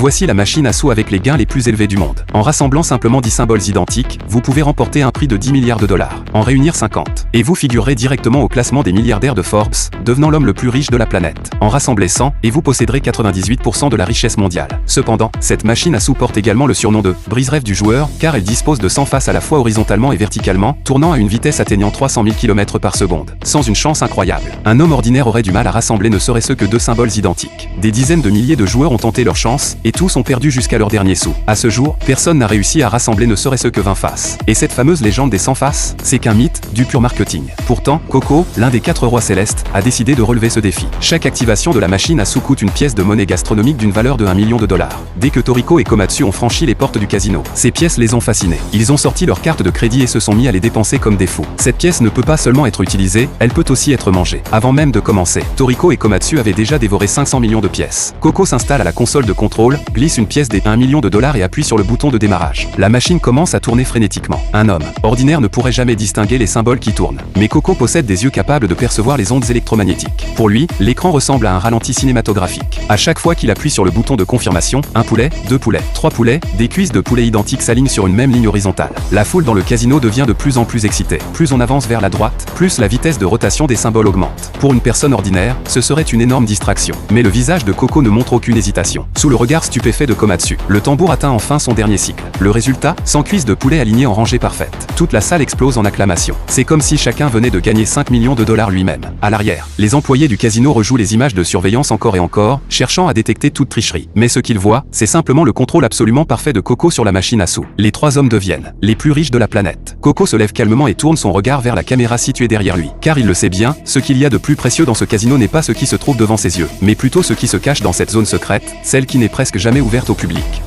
Voici la machine à sous avec les gains les plus élevés du monde. En rassemblant simplement 10 symboles identiques, vous pouvez remporter un prix de 10 milliards de dollars. En réunir 50. Et vous figurerez directement au classement des milliardaires de Forbes, devenant l'homme le plus riche de la planète. En rassembler 100, et vous posséderez 98% de la richesse mondiale. Cependant, cette machine à sous porte également le surnom de brise-rêve du joueur, car elle dispose de 100 faces à la fois horizontalement et verticalement, tournant à une vitesse atteignant 300 000 km par seconde. Sans une chance incroyable. Un homme ordinaire aurait du mal à rassembler ne serait-ce que 2 symboles identiques. Des dizaines de milliers de joueurs ont tenté leur chance, et tous ont perdu jusqu'à leur dernier sou. À ce jour, personne n'a réussi à rassembler ne serait-ce que 20 faces. Et cette fameuse légende des 100 faces, c'est qu'un mythe, du pur marketing. Pourtant, Coco, l'un des 4 rois célestes, a décidé de relever ce défi. Chaque activation de la machine à sous coûte une pièce de monnaie gastronomique d'une valeur de 1 million de dollars. Dès que Toriko et Komatsu ont franchi les portes du casino, ces pièces les ont fascinés. Ils ont sorti leur carte de crédit et se sont mis à les dépenser comme des fous. Cette pièce ne peut pas seulement être utilisée, elle peut aussi être mangée. Avant même de commencer, Toriko et Komatsu avaient déjà dévoré 500 millions de pièces. Coco s'installe à la console de contrôle, glisse une pièce des 1 million de dollars et appuie sur le bouton de démarrage. La machine commence à tourner frénétiquement. Un homme ordinaire ne pourrait jamais distinguer les symboles qui tournent. Mais Coco possède des yeux capables de percevoir les ondes électromagnétiques. Pour lui, l'écran ressemble à un ralenti cinématographique. À chaque fois qu'il appuie sur le bouton de confirmation, un poulet, 2 poulets, 3 poulets, des cuisses de poulet identiques s'alignent sur une même ligne horizontale. La foule dans le casino devient de plus en plus excitée. Plus on avance vers la droite, plus la vitesse de rotation des symboles augmente. Pour une personne ordinaire, ce serait une énorme distraction. Mais le visage de Coco ne montre aucune hésitation. Sous le regard stupéfait de Komatsu, le tambour atteint enfin son dernier cycle. Le résultat, 100 cuisses de poulet alignées en rangée parfaite. Toute la salle explose en acclamations. C'est comme si chacun venait de gagner 5 millions de dollars lui-même. À l'arrière, les employés du casino rejouent les images de surveillance encore et encore, cherchant à détecter toute tricherie. Mais ce qu'ils voient, c'est simplement le contrôle absolument parfait de Coco sur la machine à sous. Les 3 hommes deviennent les plus riches de la planète. Coco se lève calmement et tourne son regard vers la caméra située derrière lui. Car il le sait bien, ce qu'il y a de plus précieux dans ce casino n'est pas ce qui se trouve devant ses yeux, mais plutôt ce qui se cache dans cette zone secrète, celle qui n'est presque jamais ouverte au public.